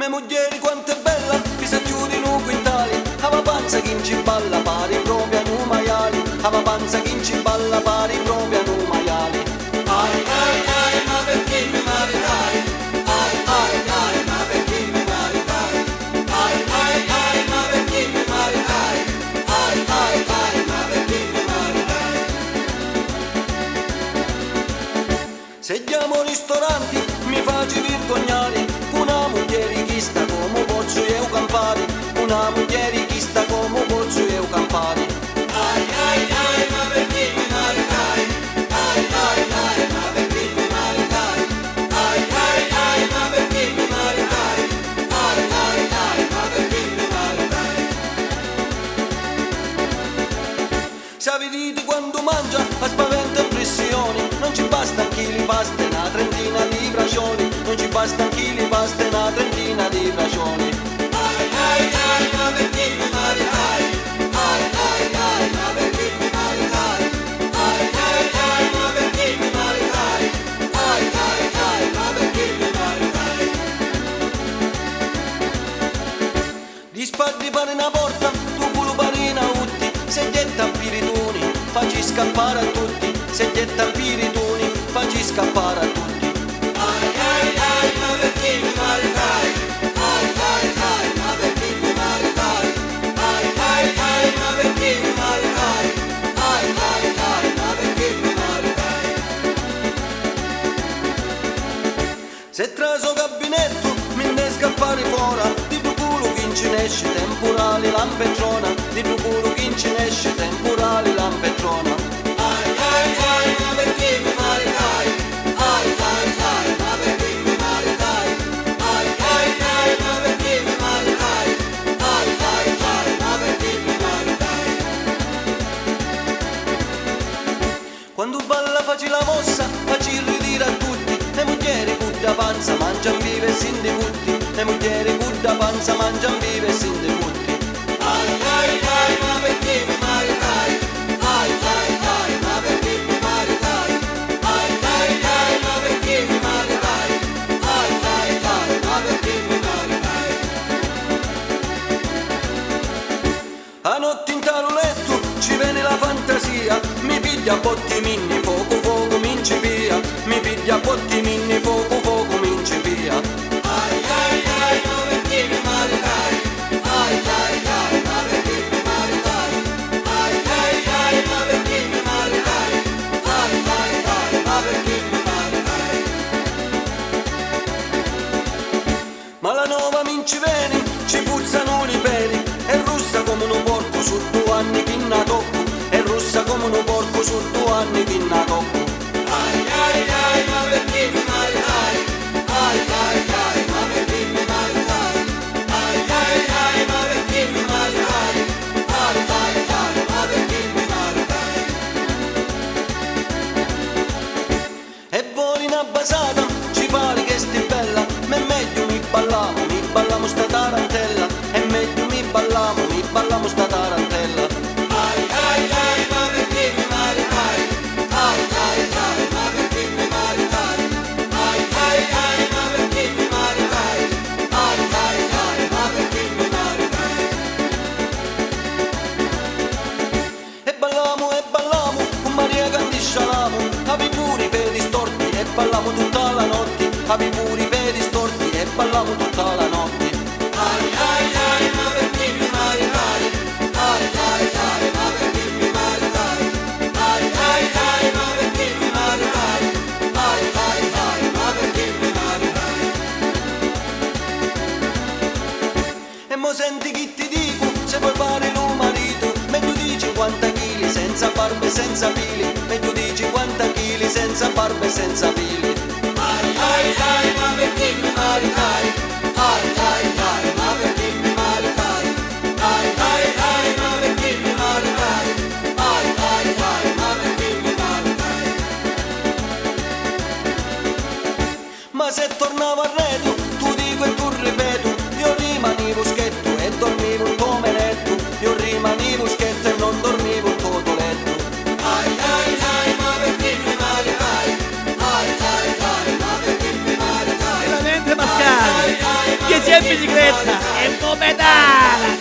Me moglieri quanto è bella, che si chiudi in un quintale, ava panza che in ci balla pari proprio a un maiali, ava panza che in ci balla pari proprio a un maiali. Ai ai ai, ma perché mi maritai? Ai ai ai, ma perché mi maritai? Ai ai ai, ma perché mi maritai? Ai ai ai, ma perché mi maritai? Se andiamo ai ristoranti mi faccio vergognare, una moglie chi sta come posso io campare, una moglie chi sta come posso io campare. Ai ai ai, ma perché mi maritai? Ai ai ai, ma perché mi maritai? Ai ai ai, ma perché mi maritai? Ai ai ai, ma perché mi maritai? Savi dite quando mangia a spaventa e pressioni, non ci basta chi li pasta una trentina di bracioni, non ci basta chi li pasta una trentina di bracioni. Ai ai ai, ma perché mi maritai? Ai ai ai, ma perché mi maritai? Ai ai ai, ma perché mi maritai? Ai ai ai, ma perché mi maritai? Di spaddi pare una porta, tu culo pare una utti, se getta piritoni, facci scappare a tutti, se getta piritoni, facci scappare a tutti. Ai ai ai, ma perché mi maritai? Ai ai ai, ma perché mi maritai? Ai ai ai, ma perché mi maritai? Ai ai ai, ma perché mi maritai? Se traso gabinetto mi ne scappare fuori, di tuo culo che in ci esce temporale lampetrona, di tuo culo che in ci esce temporale lampetrona. Ai ai ai, ma perché mi maritai? Ai ai ai, ma perché mi maritai? Ai ai ai, ma perché mi maritai? Ai ai ai, ma perché mi maritai? Quando balla facci la mossa, facci ridire a tutti, le mogliere cudda panza mangian vive e sin di putti, le mogliere cudda panza mangian vive e sin di putti. Ai ai ai, ma perché mi maritai? Ai ai ai, ma perché mi maritai? Ai ai ai, ma perché mi maritai? Ai ai ai, ma perché mi maritai? A notte in talo letto ci viene la fantasia, mi piglia a botti minni, poco poco minci via, mi piglia a botti minni, poco poco minci via. Ai ai ai, ma perché mi maritai? Ai ai ai, ma perché mi maritai? Ai ai ai, ma perché mi maritai? Ai ai ai, ma perché mi maritai? Ma la nuova minci viene, ci puzzano i peli, è rossa come un porco su 2 anni che na tocco, è rossa come un porco su 2 anni che na tocco. Ai ai ai, ma perché mi maritai? Ai ai ai, ma perché mi maritai? Ai ai ai, ma perché mi maritai? Ai ai ai, ma perché mi maritai? E voi una basata, ci pare che sti bella, ma è meglio mi ballamo sta tarantella, è meglio mi ballamo sta tarantella. Ai ai ai, ma perché mi maritai? Ai ai ai, ma perché mi maritai? Ai ai ai, ma perché mi maritai? Ai ai ai, ma perché mi maritai? E ballamo, con Maria Candiscialamo, avi pure i peli storti e balliamo tutta la notte, avi pure i peli storti e balliamo tutta la notte. Ai ai ai, ma perché mi maritai? Ai ai ai, ma perché mi maritai? Ai ai ai, ma perché mi maritai? Ai ai ai, ma perché mi maritai? E mo senti che ti dico, se vuoi fare lo marito, meglio di 50 kg senza barba e senza peli, meglio di 50 kg senza barba e senza peli. Ai ai ai, ma perché mi maritai? Ai ai ai, ma perché mi maritai? Ai ai ai, ma perché mi maritai? Ai ai ai, ma perché mi maritai? Ma se tornavo a reto, tu dico e tu ripeto, io rimanivo schietto e dormivo in come letto, io rimanivo schietto e non dormivo in tutto letto. Ai ai ai, ma perché mi maritai? Ai ai in bicicletta e come pedala.